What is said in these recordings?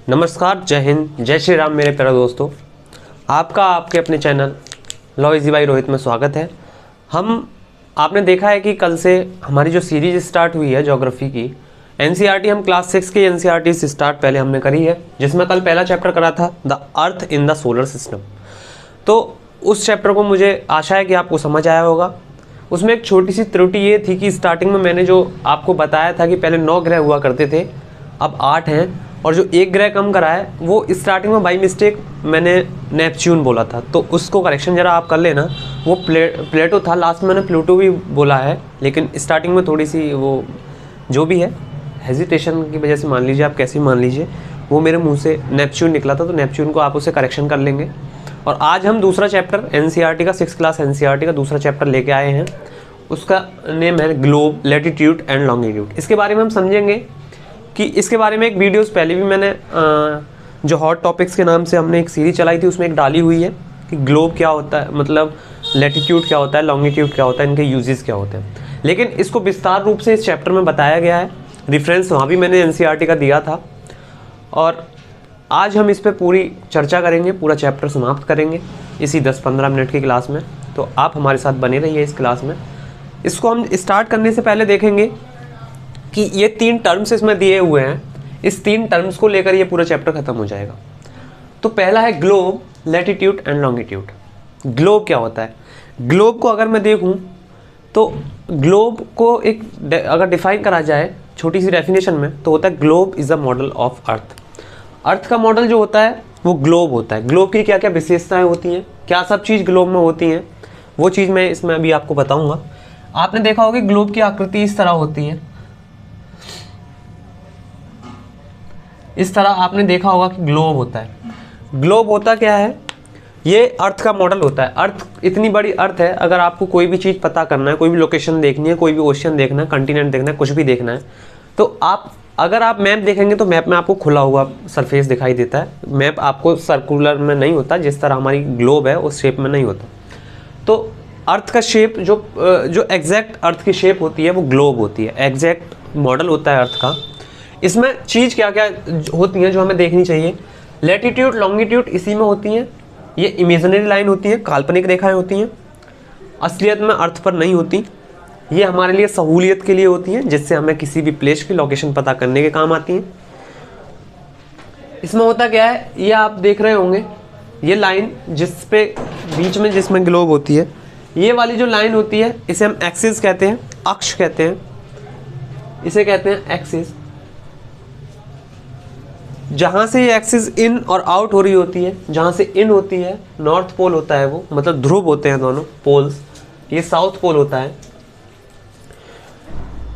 नमस्कार, जय हिंद, जय श्री राम मेरे प्यारे दोस्तों। आपका आपके अपने channel law easy by Rohit में स्वागत है। आपने देखा है कि कल से हमारी जो सीरीज स्टार्ट हुई है ज्योग्राफी की, एनसीईआरटी हम क्लास 6 की एनसीईआरटी से स्टार्ट पहले हमने करी है, जिसमें कल पहला चैप्टर करा था the earth in the solar system. तो उस चैप्टर को मुझे आशा है कि आपको समझ आया होगा। उसमें एक छोटी सी त्रुटि ये थी कि स्टार्टिंग में मैंने जो आपको बताया था कि पहले 9 ग्रह हुआ करते थे, अब 8 हैं, और जो एक ग्रह कम करा है वो स्टार्टिंग में बाई मिस्टेक मैंने नेपच्यून बोला था, तो उसको करेक्शन ज़रा आप कर लेना। वो प्लेटो था, लास्ट में मैंने प्लूटो भी बोला है, लेकिन स्टार्टिंग में थोड़ी सी वो जो भी है हेजिटेशन की वजह से मान लीजिए, आप कैसे मान लीजिए, वो मेरे मुंह से नेपच्यून निकला था, तो नेपच्यून को आप उसे करेक्शन कर लेंगे। और आज हम दूसरा चैप्टर एनसीईआरटी का 6th क्लास एनसीईआरटी का दूसरा चैप्टर लेके आए हैं। उसका नेम है ग्लोब, लैटिट्यूड एंड लॉन्गिट्यूड। इसके बारे में हम समझेंगे कि इसके बारे में एक वीडियोस पहले भी मैंने जो हॉट टॉपिक्स के नाम से हमने एक सीरीज चलाई थी, उसमें एक डाली हुई है कि ग्लोब क्या होता है, मतलब लैटिट्यूड क्या होता है, लॉन्गिट्यूड क्या होता है, इनके यूजेस क्या होते हैं। लेकिन इसको विस्तार रूप से इस चैप्टर में बताया गया है, रेफरेंस वहाँ भी मैंने एनसीईआरटी का दिया था। और आज हम इस पर पूरी चर्चा करेंगे, पूरा चैप्टर समाप्त करेंगे इसी 10-15 मिनट की क्लास में। तो आप हमारे साथ बने रहिए इस क्लास में। इसको हम स्टार्ट करने से पहले देखेंगे कि ये 3 टर्म्स इसमें दिए हुए हैं, इस 3 टर्म्स को लेकर ये पूरा चैप्टर खत्म हो जाएगा। तो पहला है globe, latitude and longitude. Globe क्या होता है? ग्लोब को अगर मैं देखूं तो ग्लोब को एक अगर डिफाइन करा जाए छोटी सी डेफिनेशन में, तो होता है globe is a model of earth. Earth का मॉडल जो होता है वो ग्लोब होता है। ग्लोब की क्या क्या विशेषताएं होती हैं, क्या सब चीज़ ग्लोब में होती हैं, वो चीज़ मैं इसमें अभी आपको बताऊँगा। आपने देखा होगा ग्लोब की आकृति इस तरह होती है, इस तरह आपने देखा होगा कि ग्लोब होता है। ग्लोब होता क्या है? ये अर्थ का मॉडल होता है। अर्थ इतनी बड़ी अर्थ है, अगर आपको कोई भी चीज़ पता करना है, कोई भी लोकेशन देखनी है, कोई भी ओशन देखना है, कंटिनेंट देखना है, कुछ भी देखना है, तो अगर आप मैप देखेंगे तो मैप में आपको खुला हुआ सरफेस दिखाई देता है। मैप आपको सर्कुलर में नहीं होता, जिस तरह हमारी ग्लोब है उस शेप में नहीं होता। तो अर्थ का शेप जो एग्जैक्ट अर्थ की शेप होती है वो ग्लोब होती है, एग्जैक्ट मॉडल होता है अर्थ का। इसमें चीज़ क्या क्या होती हैं जो हमें देखनी चाहिए? लैटिट्यूड, लॉन्गिट्यूड इसी में होती हैं। ये इमेजिनरी लाइन होती है, काल्पनिक रेखाएं होती हैं, असलियत में अर्थ पर नहीं होती। ये हमारे लिए सहूलियत के लिए होती हैं, जिससे हमें किसी भी प्लेस की लोकेशन पता करने के काम आती हैं। इसमें होता क्या है, ये आप देख रहे होंगे, ये लाइन जिस पे बीच में जिसमें ग्लोब होती है, ये वाली जो लाइन होती है इसे हम एक्सिस कहते हैं, अक्ष कहते हैं, इसे कहते हैं एक्सिस। जहाँ से ये एक्सिस इन और आउट हो रही होती है, जहाँ से इन होती है नॉर्थ पोल होता है, वो मतलब ध्रुव होते हैं दोनों पोल्स, ये साउथ पोल होता है।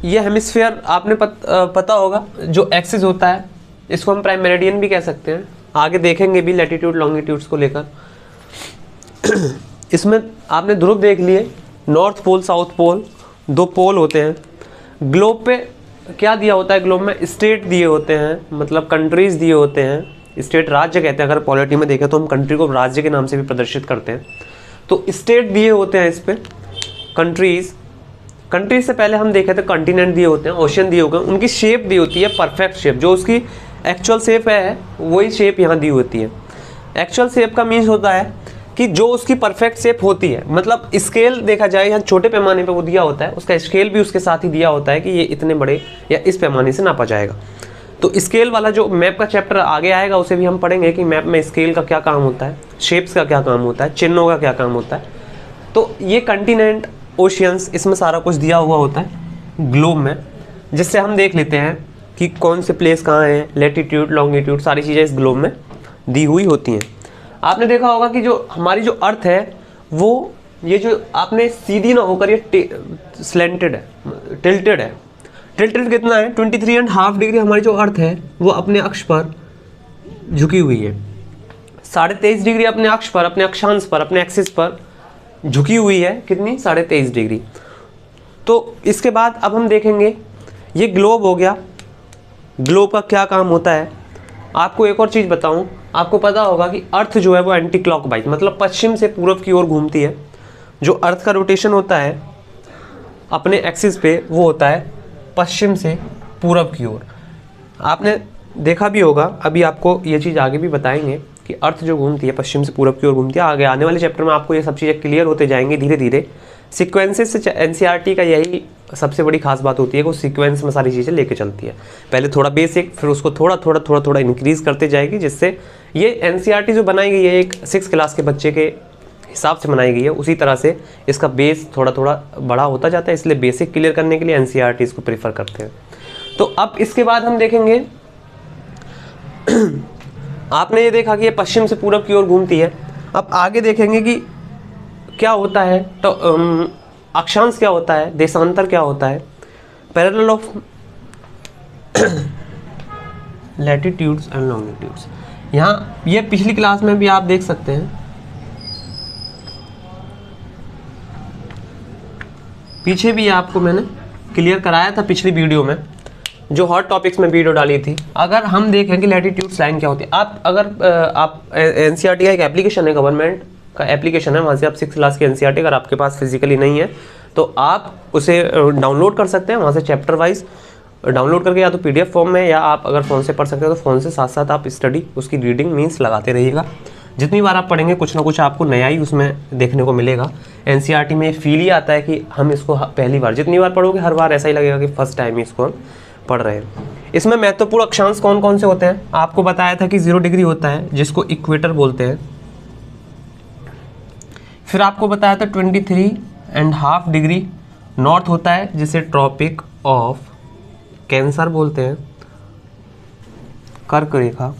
ये हेमिस्फीयर आपने पता होगा, जो एक्सिस होता है इसको हम प्राइम मेरिडियन भी कह सकते हैं। आगे देखेंगे भी लैटिट्यूड लॉन्गिट्यूड्स को लेकर। इसमें आपने ध्रुव देख लिए, नॉर्थ पोल साउथ पोल, 2 पोल होते हैं। ग्लोब पे क्या दिया होता है? ग्लोब में स्टेट दिए होते हैं, मतलब कंट्रीज दिए होते हैं। स्टेट राज्य कहते हैं, अगर पॉलिटी में देखें तो हम कंट्री को राज्य के नाम से भी प्रदर्शित करते हैं। तो स्टेट दिए होते हैं इस पे, कंट्रीज से पहले हम देखे थे कंटिनेंट दिए होते हैं, ओशन दिए होते हैं, उनकी शेप दी होती है, परफेक्ट शेप, जो उसकी एक्चुअल शेप है वही शेप यहाँ दी होती है। एक्चुअल शेप का मीन्स होता है कि जो उसकी परफेक्ट शेप होती है, मतलब स्केल देखा जाए यहाँ छोटे पैमाने पे वो दिया होता है, उसका स्केल भी उसके साथ ही दिया होता है कि ये इतने बड़े या इस पैमाने से नापा जाएगा। तो स्केल वाला जो मैप का चैप्टर आगे आएगा उसे भी हम पढ़ेंगे कि मैप में स्केल का क्या काम होता है, शेप्स का क्या काम होता है, चिन्हों का क्या काम होता है। तो ये कंटिनेंट, ओशियंस, इसमें सारा कुछ दिया हुआ होता है ग्लोब में, जिससे हम देख लेते हैं कि कौन से प्लेस कहाँ हैं। लैटिट्यूड लॉन्गिट्यूड सारी चीज़ें इस ग्लोब में दी हुई होती हैं। आपने देखा होगा कि जो हमारी जो अर्थ है वो ये जो आपने सीधी ना होकर ये स्लेंटेड है, टिल्टेड है। टिल्टेड कितना है? 23.5 डिग्री हमारी जो अर्थ है वो अपने अक्ष पर झुकी हुई है। 23.5 डिग्री अपने अक्ष पर, अपने अक्षांश पर, अपने एक्सिस पर झुकी हुई है। कितनी? 23.5 डिग्री। तो इसके बाद अब हम देखेंगे, ये ग्लोब हो गया। ग्लोब का क्या काम होता है? आपको एक और चीज़ बताऊं, आपको पता होगा कि अर्थ जो है वो एंटी क्लॉकवाइज, मतलब पश्चिम से पूर्व की ओर घूमती है। जो अर्थ का रोटेशन होता है अपने एक्सिस पे वो होता है पश्चिम से पूर्व की ओर। आपने देखा भी होगा, अभी आपको ये चीज़ आगे भी बताएंगे कि अर्थ जो घूमती है पश्चिम से पूरब की ओर घूमती है। आगे आने वाले चैप्टर में आपको ये सब चीज़ें क्लियर होते जाएंगी धीरे धीरे। सीक्वेंसेस से एनसीईआरटी का यही सबसे बड़ी खास बात होती है कि वो सीक्वेंस में सारी चीज़ें लेके चलती है। पहले थोड़ा बेसिक, फिर उसको थोड़ा थोड़ा थोड़ा थोड़ा इंक्रीज करते जाएगी, जिससे ये एनसीईआरटी जो बनाई गई है एक 6 क्लास के बच्चे के हिसाब से बनाई गई है, उसी तरह से इसका बेस थोड़ा थोड़ा बड़ा होता जाता है। इसलिए बेसिक क्लियर करने के लिए एनसीईआरटी इसको प्रेफर करते हैं। तो अब इसके बाद हम देखेंगे आपने ये देखा कि ये पश्चिम से पूरब की ओर घूमती है। अब आगे देखेंगे कि क्या होता है, तो अक्षांश क्या होता है, देशांतर क्या होता है, parallel of latitudes and longitudes. यहाँ ये पिछली क्लास में भी आप देख सकते हैं, पीछे भी आपको मैंने क्लियर कराया था पिछली वीडियो में, जो हॉट टॉपिक्स में वीडियो डाली थी। अगर हम देखें कि लैटिट्यूड्स लाइन क्या होती है, आप एनसीईआरटी का एक एप्लीकेशन है, गवर्नमेंट का एप्लीकेशन है, वहाँ से आप 6 क्लास की एनसीईआरटी अगर आपके पास फिजिकली नहीं है तो आप उसे डाउनलोड कर सकते हैं। वहाँ से चैप्टर वाइज डाउनलोड करके या तो पीडीएफ फॉर्म में, या आप अगर फ़ोन से पढ़ सकते हो तो फ़ोन से साथ साथ आप स्टडी उसकी रीडिंग मीन्स लगाते रहिएगा। जितनी बार आप पढ़ेंगे कुछ ना कुछ आपको नया ही उसमें देखने को मिलेगा। एनसीईआरटी में फील ही आता है कि हम इसको पहली बार, जितनी बार पढ़ोगे हर बार ऐसा ही लगेगा कि फर्स्ट टाइम ही इसको हम पढ़ रहे हैं। इसमें महत्वपूर्ण अक्षांश कौन कौन से होते हैं, आपको बताया था कि 0 डिग्री होता है जिसको इक्वेटर बोलते हैं। फिर आपको बताया था 23.5 डिग्री नॉर्थ होता है जिसे ट्रॉपिक ऑफ कैंसर बोलते हैं, कर्क रेखा।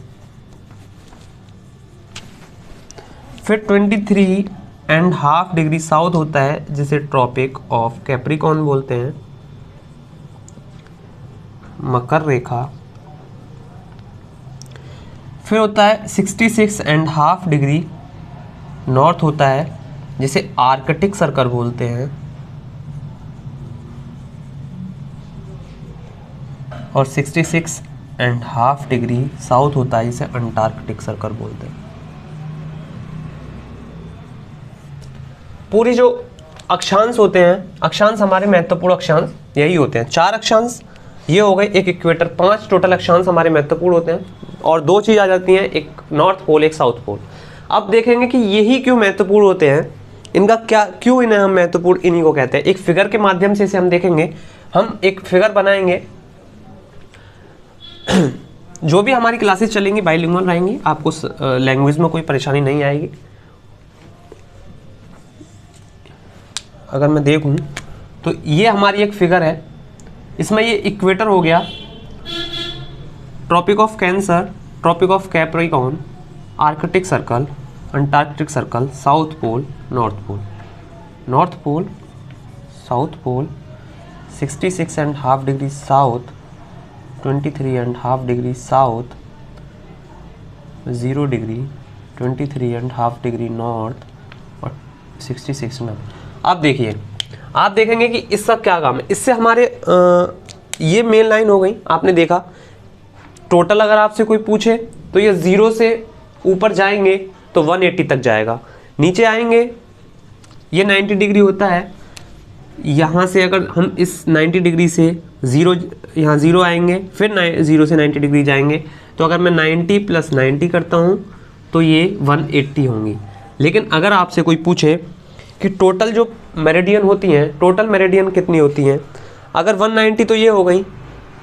फिर 23.5 डिग्री साउथ होता है जिसे ट्रॉपिक ऑफ कैप्रिकॉर्न बोलते हैं, मकर रेखा। फिर होता है 66.5 डिग्री नॉर्थ होता है जिसे आर्कटिक सर्कल बोलते हैं, और 66.5 डिग्री साउथ होता है जिसे अंटार्कटिक सर्कल बोलते हैं। पूरी जो अक्षांश होते हैं, अक्षांश हमारे महत्वपूर्ण अक्षांश यही होते हैं। 4 अक्षांश ये हो गए, एक इक्वेटर, 5 टोटल अक्षांश हमारे महत्वपूर्ण होते हैं, और 2 चीज़ आ जाती हैं, एक नॉर्थ पोल एक साउथ पोल। अब देखेंगे कि यही क्यों महत्वपूर्ण होते हैं, इनका क्या, क्यों इन्हें हम महत्वपूर्ण इन्हीं को कहते हैं। एक फिगर के माध्यम से इसे हम देखेंगे। हम एक फिगर बनाएंगे, जो भी हमारी क्लासेस चलेंगी बाइलिंगुअल रहेंगी, आपको लैंग्वेज में कोई परेशानी नहीं आएगी। अगर मैं देखूं तो ये हमारी एक फिगर है, इसमें ये इक्वेटर हो गया, Tropic of Cancer, Tropic of Capricorn, Arctic Circle, Antarctic Circle, South Pole, North Pole. North Pole, South Pole, 66.5 degree south, 23.5 degree south, 0 degree, 23.5 degree north, और 66 में। अब देखिए, आप देखेंगे कि इसका क्या काम है। इससे हमारे ये मेन लाइन हो गई, आपने देखा। टोटल अगर आपसे कोई पूछे तो ये 0 से ऊपर जाएंगे तो 180 तक जाएगा, नीचे आएंगे ये 90 डिग्री होता है। यहाँ से अगर हम इस 90 डिग्री से 0, यहाँ 0 आएंगे, फिर 0 से 90 डिग्री जाएंगे, तो अगर मैं 90 + 90 करता हूँ तो ये 180 होंगी। लेकिन अगर आपसे कोई पूछे कि टोटल जो मेरिडियन होती हैं, टोटल मेरिडियन कितनी होती हैं, अगर 190 तो ये हो गई,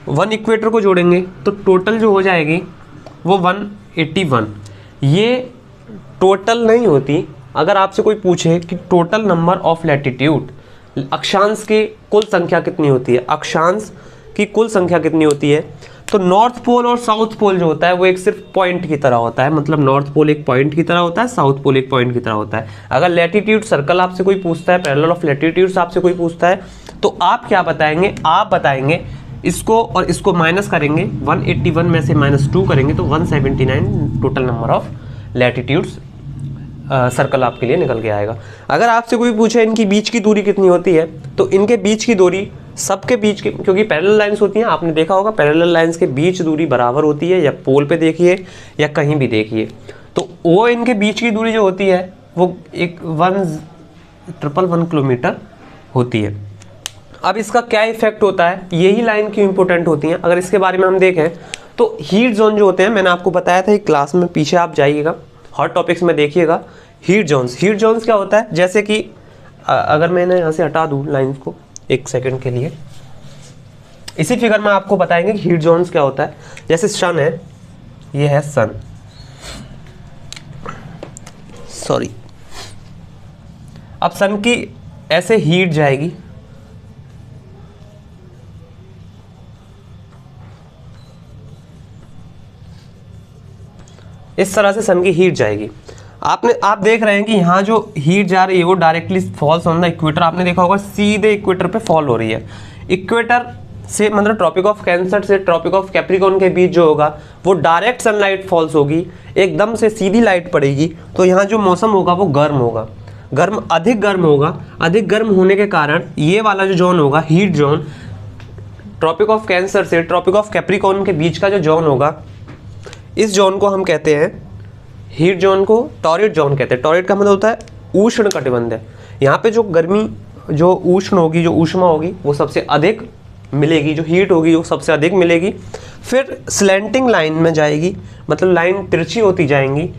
1 इक्वेटर को जोड़ेंगे तो टोटल जो हो जाएगी वो 181। ये टोटल नहीं होती। अगर आपसे कोई पूछे कि टोटल नंबर ऑफ लैटिट्यूड, अक्षांश की कुल संख्या कितनी होती है, अक्षांश की कुल संख्या कितनी होती है, तो नॉर्थ पोल और साउथ पोल जो होता है वो एक सिर्फ पॉइंट की तरह होता है। मतलब नॉर्थ पोल एक पॉइंट की तरह होता है, साउथ पोल एक पॉइंट की तरह होता है। अगर लैटिट्यूड सर्कल आपसे कोई पूछता है, पैरेलल ऑफ लैटिट्यूड्स आपसे कोई पूछता है, तो आप क्या बताएंगे, आप बताएंगे इसको और इसको माइनस करेंगे, 181 में से -2 करेंगे तो 179 total number of latitudes circle आपके लिए निकल के आएगा। अगर आपसे कोई पूछे इनकी बीच की दूरी कितनी होती है, तो इनके बीच की दूरी सबके बीच के, क्योंकि पैरेलल लाइंस होती हैं, आपने देखा होगा पैरेलल लाइंस के बीच दूरी बराबर होती है, या पोल पे देखिए या कहीं भी देखिए, तो वो इनके बीच की दूरी जो होती है वो एक 1,111 किलोमीटर होती है। अब इसका क्या इफेक्ट होता है, यही लाइन क्यों इंपॉर्टेंट होती है, अगर इसके बारे में हम देखें तो हीट जोन जो होते हैं, मैंने आपको बताया था एक क्लास में, पीछे आप जाइएगा हॉट टॉपिक्स में देखिएगा। हीट जोन्स क्या होता है, जैसे कि अगर मैंने यहाँ से हटा दूँ लाइन्स को एक सेकंड के लिए, इसी फिगर में आपको बताएंगे कि हीट जोन्स क्या होता है। जैसे सन है, ये है सन, सॉरी, अब सन की ऐसे हीट जाएगी, इस तरह से सन की हीट जाएगी। आप देख रहे हैं कि यहाँ जो हीट जा रही है वो directly falls on the equator. आपने देखा होगा सीधे इक्वेटर पे फॉल हो रही है। इक्वेटर से मतलब ट्रॉपिक ऑफ कैंसर से ट्रॉपिक ऑफ कैप्रिकॉर्न के बीच जो होगा वो डायरेक्ट सनलाइट फॉल्स होगी, एकदम से सीधी लाइट पड़ेगी। तो यहाँ जो मौसम होगा वो गर्म होगा, अधिक गर्म होगा। अधिक गर्म होने के कारण ये वाला जो जोन होगा, heat zone, Tropic of Cancer से ट्रॉपिक ऑफ कैप्रिकॉर्न के बीच का जो जोन होगा, इस जोन को हम कहते हैं, हीट जोन को टॉरिड जोन कहते हैं। टॉरिड का मतलब होता है उष्ण कटिबंध। यहाँ पे जो गर्मी, जो उष्ण होगी, जो ऊष्मा होगी वो सबसे अधिक मिलेगी, जो हीट होगी वो सबसे अधिक मिलेगी। फिर स्लैंटिंग लाइन में जाएगी, मतलब लाइन तिरछी होती जाएंगी,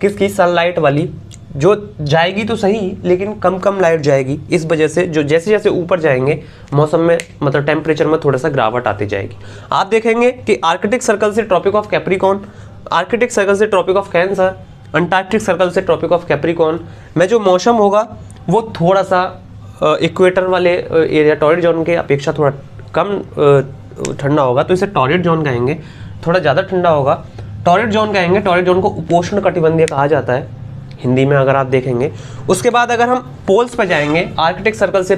किसकी, सनलाइट वाली, जो जाएगी तो सही लेकिन कम कम लाइट जाएगी। इस वजह से जो जैसे जैसे ऊपर जाएंगे मौसम में, मतलब टेम्परेचर में थोड़ा सा गिरावट आती जाएगी। आप देखेंगे कि आर्कटिक सर्कल से Tropic of Capricorn, Arctic Circle से Tropic of Cancer, Antarctic Circle से ट्रॉपिक ऑफ कैप्रिकॉर्न में जो मौसम होगा वो थोड़ा सा इक्वेटर वाले एरिया टॉरिड जोन के अपेक्षा थोड़ा कम ठंडा होगा, तो इसे टॉरिड जोन कहेंगे। थोड़ा ज़्यादा ठंडा होगा, टॉरिड जोन कहेंगे। टॉरिड जोन को उपोष्ण कटिबंधीय कहा जाता है हिंदी में, अगर आप देखेंगे। उसके बाद अगर हम पोल्स पर जाएंगे, आर्कटिक सर्कल से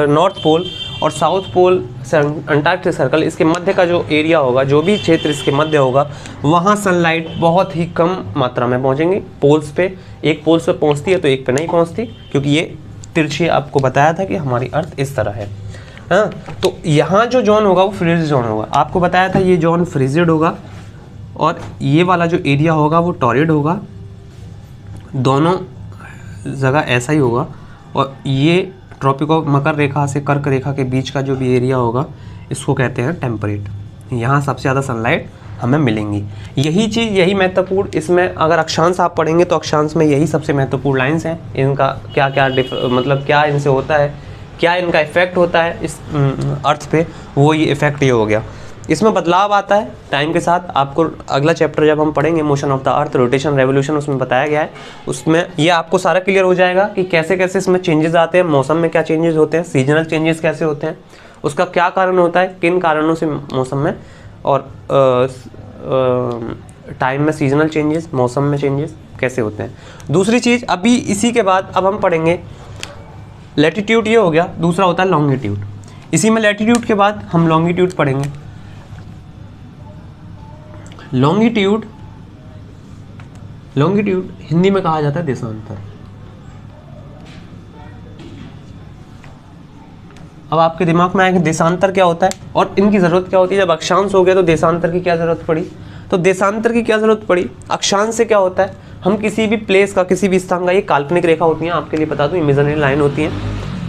नॉर्थ पोल और साउथ पोल से अंटार्कटिक सर्कल, इसके मध्य का जो एरिया होगा, जो भी क्षेत्र इसके मध्य होगा, वहाँ सनलाइट बहुत ही कम मात्रा में पहुँचेंगी पोल्स पे। एक पोल्स पे पहुँचती है तो एक पे नहीं पहुँचती, क्योंकि ये तिरछी, आपको बताया था कि हमारी अर्थ इस तरह है। हाँ, तो यहाँ जो जोन होगा वो फ्रिज जोन होगा। आपको बताया था ये जोन फ्रिजिड होगा और ये वाला जो एरिया होगा वो टॉरिड होगा। दोनों जगह ऐसा ही होगा। और ये ट्रॉपिक ऑफ मकर रेखा से कर्क रेखा के बीच का जो भी एरिया होगा, इसको कहते हैं टेम्परेट। यहाँ सबसे ज़्यादा सनलाइट हमें मिलेंगी। यही चीज़, यही महत्वपूर्ण, इसमें अगर अक्षांश आप पढ़ेंगे तो अक्षांश में यही सबसे महत्वपूर्ण लाइन्स हैं। इनका क्या क्या मतलब क्या इनसे होता है, क्या इनका इफेक्ट होता है इस अर्थ पे, वो ये इफेक्ट ये हो गया। इसमें बदलाव आता है टाइम के साथ। आपको अगला चैप्टर जब हम पढ़ेंगे motion of the earth, rotation, revolution, उसमें बताया गया है। उसमें ये आपको सारा क्लियर हो जाएगा कि कैसे कैसे इसमें चेंजेस आते हैं, मौसम में क्या चेंजेस होते हैं, सीजनल चेंजेस कैसे होते हैं, उसका क्या कारण होता है, किन कारणों से मौसम में और टाइम में सीजनल चेंजेस, मौसम में चेंजेस कैसे होते हैं। दूसरी चीज़, अभी इसी के बाद अब हम पढ़ेंगे लैटिट्यूड, ये हो गया। दूसरा होता है लॉन्गिट्यूड। इसी में लैटिट्यूड के बाद हम लॉन्गिट्यूड पढ़ेंगे। लॉन्गिट्यूड हिंदी में कहा जाता है देशांतर। अब आपके दिमाग में आएगा देशांतर क्या होता है और इनकी ज़रूरत क्या होती है। जब अक्षांश हो गया तो देशांतर की क्या ज़रूरत पड़ी, तो देशांतर की क्या ज़रूरत पड़ी। अक्षांश से क्या होता है, हम किसी भी प्लेस का, किसी भी स्थान का, ये काल्पनिक रेखा होती है, आपके लिए बता दूं, इमेजिनरी लाइन होती है।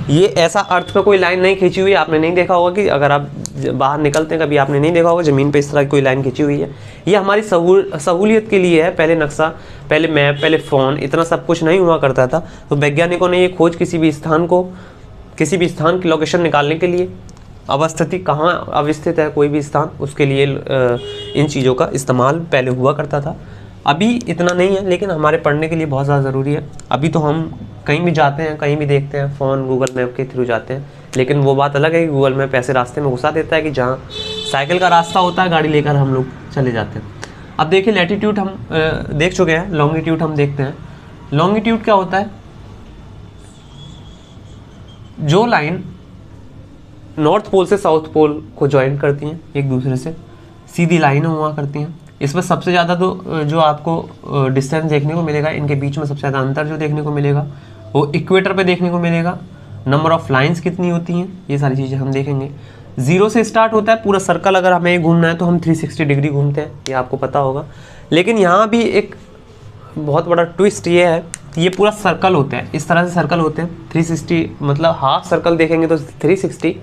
ये ऐसा अर्थ पे कोई लाइन नहीं खींची हुई है, आपने नहीं देखा होगा कि अगर आप बाहर निकलते हैं कभी आपने नहीं देखा होगा ज़मीन पे इस तरह की कोई लाइन खींची हुई है। ये हमारी सहूलियत के लिए है। पहले नक्शा, पहले मैप, पहले फ़ोन, इतना सब कुछ नहीं हुआ करता था। तो वैज्ञानिकों ने ये खोज किसी भी स्थान की लोकेशन निकालने के लिए, अवस्थिति कहाँ अवस्थित है कोई भी स्थान, उसके लिए इन चीज़ों का इस्तेमाल पहले हुआ करता था। अभी इतना नहीं है, लेकिन हमारे पढ़ने के लिए बहुत ज़्यादा ज़रूरी है। अभी तो हम कहीं भी जाते हैं, कहीं भी देखते हैं, फ़ोन, गूगल मैप के थ्रू जाते हैं। लेकिन वो बात अलग है कि गूगल मैप ऐसे रास्ते में घुसा देता है कि जहाँ साइकिल का रास्ता होता है, गाड़ी लेकर हम लोग चले जाते हैं। अब देखिए, लैटिट्यूड हम देख चुके हैं, लॉन्गिट्यूड हम देखते हैं। लॉन्गिट्यूड क्या होता है, जो लाइन नॉर्थ पोल से साउथ पोल को ज्वाइन करती हैं एक दूसरे से, सीधी लाइनें हुआ करती हैं। इसमें सबसे ज़्यादा तो जो आपको डिस्टेंस देखने को मिलेगा, इनके बीच में सबसे ज़्यादा अंतर जो देखने को मिलेगा वो इक्वेटर पे देखने को मिलेगा। नंबर ऑफ़ लाइंस कितनी होती हैं, ये सारी चीज़ें हम देखेंगे। 0 से स्टार्ट होता है पूरा सर्कल। अगर हमें घूमना है तो हम 360 डिग्री घूमते हैं, ये आपको पता होगा। लेकिन यहाँ भी एक बहुत बड़ा ट्विस्ट ये है, ये पूरा सर्कल होता है, इस तरह से सर्कल होते हैं 360, मतलब हाफ सर्कल देखेंगे तो 360,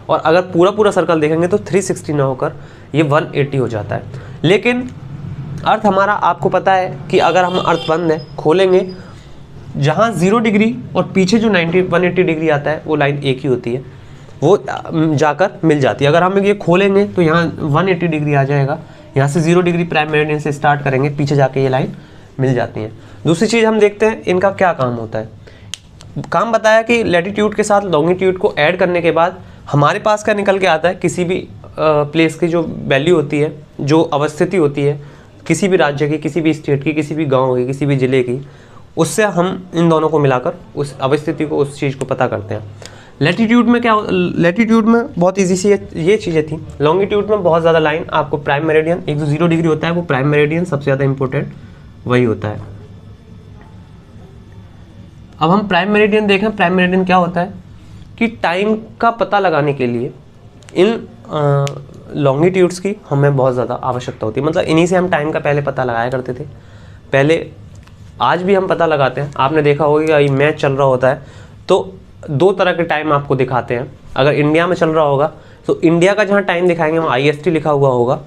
और अगर पूरा सर्कल देखेंगे तो 360 ना होकर ये 180 हो जाता है। लेकिन अर्थ हमारा आपको पता है कि अगर हम अर्थ बंद है खोलेंगे, जहाँ 0 डिग्री और पीछे जो 180 डिग्री आता है वो लाइन एक ही होती है, वो जाकर मिल जाती है। अगर हम ये खोलेंगे तो यहाँ 180 डिग्री आ जाएगा, यहाँ से 0 डिग्री प्राइम मेरिडियन से स्टार्ट करेंगे, पीछे जाके ये लाइन मिल जाती है। दूसरी चीज़ हम देखते हैं इनका क्या काम होता है। काम बताया कि लैटिट्यूड के साथ लॉन्गिट्यूड को ऐड करने के बाद हमारे पास क्या निकल के आता है, किसी भी प्लेस की जो वैल्यू होती है, जो अवस्थिति होती है किसी भी राज्य की, किसी भी स्टेट की, किसी भी गांव की, किसी भी ज़िले की, उससे हम इन दोनों को मिलाकर उस अवस्थिति को, उस चीज़ को पता करते हैं। लैटिट्यूड में क्या, लैटिट्यूड में बहुत ईजी सी ये चीज़ें थी। लॉन्गिट्यूड में बहुत ज़्यादा लाइन, आपको प्राइम मेरिडियन, एक जो 0 डिग्री होता है वो प्राइम मेरिडियन सबसे ज़्यादा इंपॉर्टेंट वही होता है। अब हम प्राइम मेरिडियन देखें, प्राइम मेरिडियन क्या होता है कि टाइम का पता लगाने के लिए इन लॉन्गिट्यूड्स की हमें बहुत ज़्यादा आवश्यकता होती है। मतलब इन्हीं से हम टाइम का पहले पता लगाया करते थे, पहले, आज भी हम पता लगाते हैं। आपने देखा होगा कि मैच चल रहा होता है तो 2 तरह के टाइम आपको दिखाते हैं। अगर इंडिया में चल रहा होगा तो इंडिया का जहाँ टाइम दिखाएंगे वहाँ IST लिखा हुआ होगा,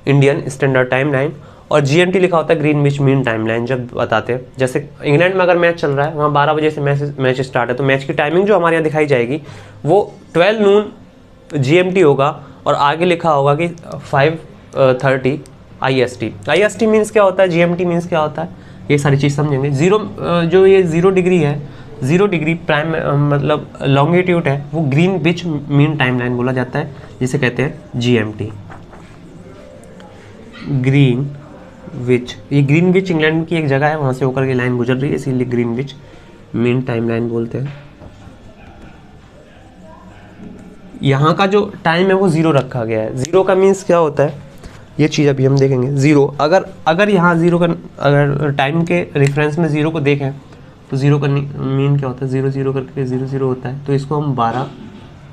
इंडियन स्टैंडर्ड टाइम लाइन, और GMT लिखा होता है, ग्रीनविच मीन टाइम लाइन, जब बताते हैं। जैसे इंग्लैंड में अगर मैच चल रहा है, वहाँ 12 बजे से मैच स्टार्ट है, तो मैच की टाइमिंग जो हमारे यहाँ दिखाई जाएगी वो 12 नून GMT होगा, और आगे लिखा होगा कि 5:30 IST। IST मीन्स क्या होता है, GMT मीन्स क्या होता है, ये सारी चीज़ समझेंगे। जो ये 0 डिग्री है, 0 डिग्री प्राइम मतलब लॉन्गिट्यूड है, वो ग्रीनविच मीन टाइम लाइन बोला जाता है, जिसे कहते हैं GMT, ग्रीनविच। ये ग्रीनविच इंग्लैंड की एक जगह है, वहाँ से होकर के लाइन गुजर रही है, इसीलिए ग्रीनविच मीन टाइम लाइन बोलते हैं। यहाँ का जो टाइम है वो 0 रखा गया है। 0 का मीन्स क्या होता है, ये चीज़ अभी हम देखेंगे। 0 अगर यहाँ 0 का, अगर टाइम के रेफरेंस में 0 को देखें तो 0 का मीन क्या होता है, 0 0 करके 0 0 होता है, तो इसको हम 12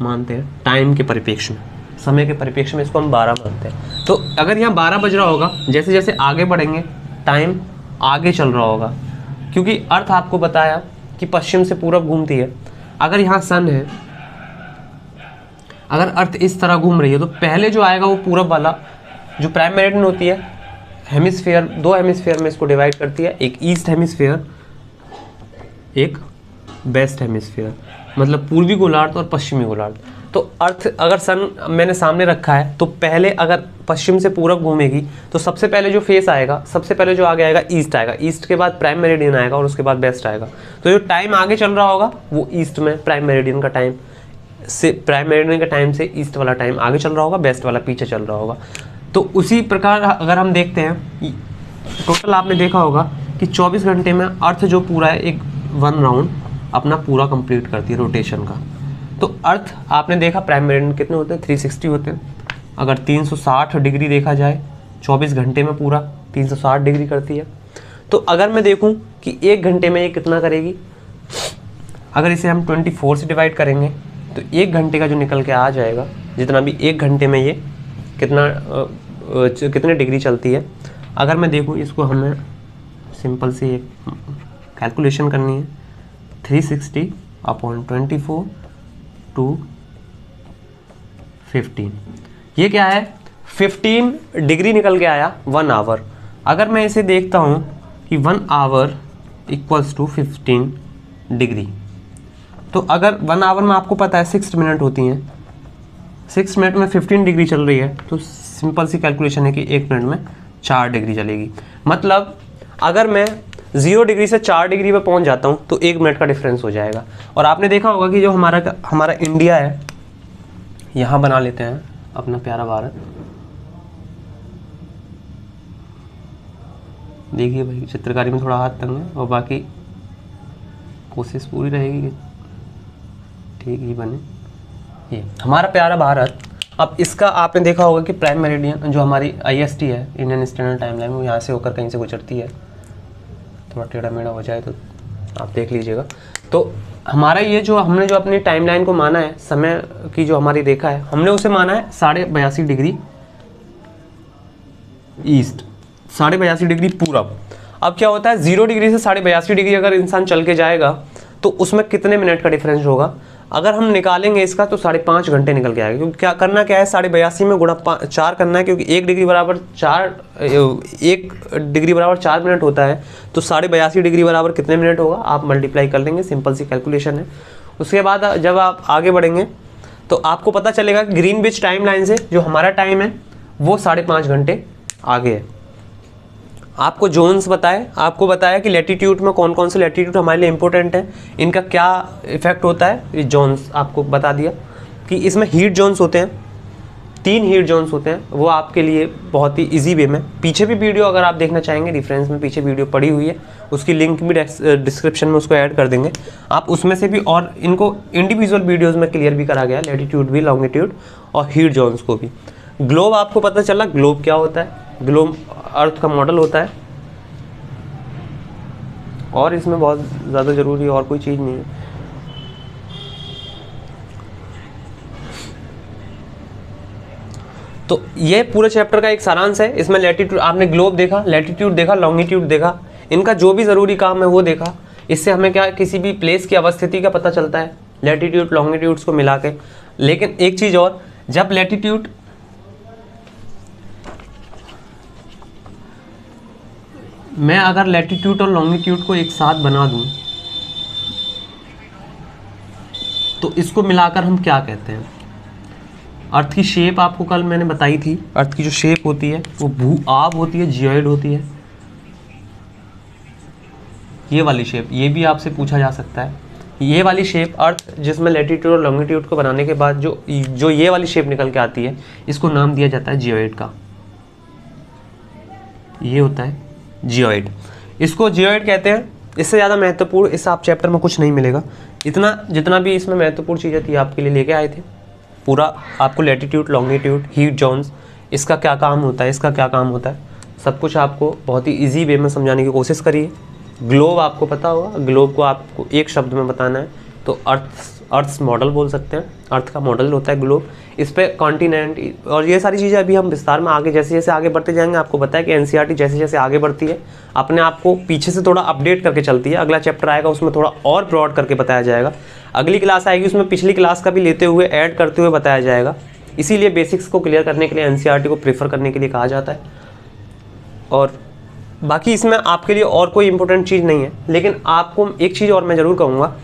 मानते हैं। टाइम के परिप्रेक्ष्य में, समय के परिप्रेक्ष्य में इसको हम 12 मानते हैं। तो अगर यहाँ 12 बज रहा होगा, जैसे जैसे आगे बढ़ेंगे टाइम आगे चल रहा होगा, क्योंकि अर्थ आपको बताया कि पश्चिम से पूरब घूमती है। अगर यहाँ सन है, अगर अर्थ इस तरह घूम रही है, तो पहले जो आएगा वो पूरब वाला, जो प्राइम मेरिडियन होती है, हेमिस्फीयर, 2 हेमिस्फीयर में इसको डिवाइड करती है, एक ईस्ट हेमिस्फीयर, एक वेस्ट हेमिस्फीयर, मतलब पूर्वी गोलार्ध और पश्चिमी गोलार्ध। तो अर्थ अगर सन मैंने सामने रखा है, तो पहले अगर पश्चिम से पूरब घूमेगी तो सबसे पहले जो फेस आएगा, सबसे पहले जो आगे आएगा ईस्ट आएगा, ईस्ट के बाद प्राइम मेरिडियन आएगा और उसके बाद वेस्ट आएगा। तो जो टाइम आगे चल रहा होगा वो ईस्ट में प्राइम मेरिडियन का टाइम से, प्राइम मेरिडियन के टाइम से ईस्ट वाला टाइम आगे चल रहा होगा, वेस्ट वाला पीछे चल रहा होगा। तो उसी प्रकार अगर हम देखते हैं, टोटल आपने देखा होगा कि 24 घंटे में अर्थ जो पूरा है, एक 1 राउंड अपना पूरा कंप्लीट करती है रोटेशन का। तो अर्थ आपने देखा प्राइम मेरिडियन कितने होते हैं, 360 होते हैं। अगर 360 डिग्री देखा जाए 24 घंटे में पूरा 360 डिग्री करती है। तो अगर मैं देखूं कि 1 घंटे में ये कितना करेगी, अगर इसे हम 24 से डिवाइड करेंगे तो 1 घंटे का जो निकल के आ जाएगा, जितना भी 1 घंटे में ये कितने डिग्री चलती है। अगर मैं देखूं, इसको हमें सिंपल सी एक कैलकुलेशन करनी है, 360/24 to 15, ये क्या है, 15 डिग्री निकल के आया 1 आवर। अगर मैं इसे देखता हूँ कि 1 आवर इक्वल्स टू 15 डिग्री, तो अगर 1 आवर में आपको पता है 6 मिनट होती हैं, 6 मिनट में 15 डिग्री चल रही है, तो सिंपल सी कैलकुलेशन है कि 1 मिनट में 4 डिग्री चलेगी। मतलब अगर मैं 0 डिग्री से 4 डिग्री पे पहुंच जाता हूं तो 1 मिनट का डिफरेंस हो जाएगा। और आपने देखा होगा कि जो हमारा इंडिया है, यहाँ बना लेते हैं अपना प्यारा भारत। देखिए भाई, चित्रकारी में थोड़ा हाथ तंग है और बाकी कोशिश पूरी रहेगी कि ठीक ही बने। ये हमारा प्यारा भारत। अब इसका आपने देखा होगा कि प्राइम मेरिडियन जो हमारी IST है, इंडियन स्टैंडर्ड टाइम लाइन, वो यहाँ से होकर कहीं से गुजरती है। थोड़ा टेढ़ा मेढ़ा हो जाए तो आप देख लीजिएगा। तो हमारा ये जो हमने जो अपनी टाइमलाइन को माना है, समय की जो हमारी रेखा है, हमने उसे माना है 82.5 डिग्री ईस्ट, 82.5 डिग्री पूरब। अब क्या होता है, 0 डिग्री से 82.5 डिग्री अगर इंसान चल के जाएगा तो उसमें कितने मिनट का डिफरेंस होगा। अगर हम निकालेंगे इसका तो 5.5 घंटे निकल के आएगा, क्योंकि क्या करना क्या है 82.5 में गुणा 4 करना है, क्योंकि 1 डिग्री बराबर 4 मिनट होता है, तो 82.5 डिग्री बराबर कितने मिनट होगा आप मल्टीप्लाई कर लेंगे, सिंपल सी कैलकुलेशन है। उसके बाद जब आप आगे बढ़ेंगे तो आपको पता चलेगा कि ग्रीनविच टाइम लाइन से जो हमारा टाइम है वो 5.5 घंटे आगे है। आपको जोन्स आपको बताया कि लैटिट्यूड में कौन कौन से लैटिट्यूड हमारे लिए इंपॉर्टेंट है, इनका क्या इफेक्ट होता है, ये जोन्स आपको बता दिया कि इसमें हीट जोन्स होते हैं, 3 हीट जोन्स होते हैं, वो आपके लिए बहुत ही इजी वे में, पीछे भी वीडियो अगर आप देखना चाहेंगे रेफरेंस में पीछे वीडियो पड़ी हुई है, उसकी लिंक भी डिस्क्रिप्शन में उसको ऐड कर देंगे, आप उसमें से भी, और इनको इंडिविजुअल वीडियोस में क्लियर भी करा गया, लैटिट्यूड भी, लॉन्गिट्यूड और हीट जोन्स को भी। ग्लोब आपको पता चला, ग्लोब क्या होता है, ग्लोब अर्थ का मॉडल होता है, और इसमें बहुत ज़्यादा ज़रूरी और कोई चीज़ नहीं है। तो ये पूरे चैप्टर का एक सारांश है। इसमें लैटिट्यूड आपने ग्लोब देखा, लैटिट्यूड देखा, लॉन्गिट्यूड देखा, इनका जो भी ज़रूरी काम है वो देखा। इससे हमें क्या किसी भी प्लेस की अवस्थिति का पता चलता है, लैटिट्यूड लॉन्गिट्यूड्स को मिला के। लेकिन एक चीज़ और, जब लैटिट्यूड मैं अगर लैटिट्यूड और लॉन्गिट्यूड को एक साथ बना दूं तो इसको मिलाकर हम क्या कहते हैं। अर्थ की शेप आपको कल मैंने बताई थी, अर्थ की जो शेप होती है वो भू आब होती है, जियोइड होती है, ये वाली शेप, ये भी आपसे पूछा जा सकता है। ये वाली शेप अर्थ जिसमें लैटिट्यूड और लॉन्गिट्यूड को बनाने के बाद जो ये वाली शेप निकल के आती है, इसको नाम दिया जाता है जियोइड का। ये होता है जियोइड, इसको जियोइड कहते हैं। इससे ज़्यादा महत्वपूर्ण इस आप चैप्टर में कुछ नहीं मिलेगा। इतना जितना भी इसमें महत्वपूर्ण चीज़ें थी आपके लिए लेके आए थे, पूरा आपको लैटिट्यूड, लॉन्गिट्यूड, हीट जोन्स, इसका क्या काम होता है, इसका क्या काम होता है, सब कुछ आपको बहुत ही इजी वे में समझाने की कोशिश करिए। ग्लोब आपको पता होगा, ग्लोब को आपको एक शब्द में बताना है तो अर्थ मॉडल बोल सकते हैं, अर्थ का मॉडल होता है ग्लोब। इस पे कॉन्टिनेंट और ये सारी चीज़ें अभी हम विस्तार में आगे जैसे जैसे आगे बढ़ते जाएंगे, आपको बताया कि एनसीईआरटी जैसे जैसे आगे बढ़ती है अपने आप को पीछे से थोड़ा अपडेट करके चलती है। अगला चैप्टर आएगा उसमें थोड़ा और ब्रॉड करके बताया जाएगा, अगली क्लास आएगी उसमें पिछली क्लास का भी लेते हुए ऐड करते हुए बताया जाएगा। इसीलिए बेसिक्स को क्लियर करने के लिए एनसीईआरटी को प्रेफर करने के लिए कहा जाता है। और बाकी इसमें आपके लिए और कोई इंपॉर्टेंट चीज़ नहीं है, लेकिन आपको एक चीज़ और मैं ज़रूर कहूँगा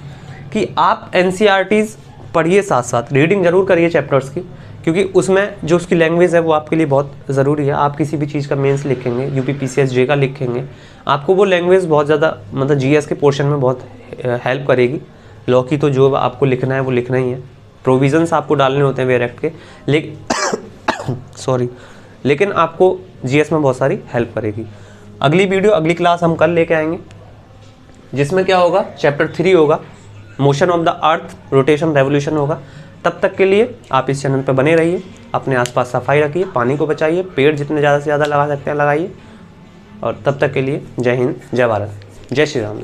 कि आप एनसीईआरटीज़ पढ़िए, साथ साथ रीडिंग जरूर करिए चैप्टर्स की, क्योंकि उसमें जो उसकी लैंग्वेज है वो आपके लिए बहुत ज़रूरी है। आप किसी भी चीज़ का मेंस लिखेंगे, यूपीपीसीएस जे का लिखेंगे, आपको वो लैंग्वेज बहुत ज़्यादा मतलब जीएस के पोर्शन में बहुत हेल्प करेगी। लॉ की तो जो आपको लिखना है वो लिखना ही है, प्रोविजंस आपको डालने होते हैं वेयर एक्ट के, लेकिन आपको जीएस में बहुत सारी हेल्प करेगी। अगली वीडियो, अगली क्लास हम कल लेके आएंगे, जिसमें क्या होगा, चैप्टर 3 होगा, motion of the earth, rotation, revolution होगा। तब तक के लिए आप इस चैनल पर बने रहिए, अपने आसपास सफाई रखिए, पानी को बचाइए, पेड़ जितने ज़्यादा से ज़्यादा लगा सकते हैं लगाइए। और तब तक के लिए जय हिंद, जय भारत, जय श्री राम दोस्तों।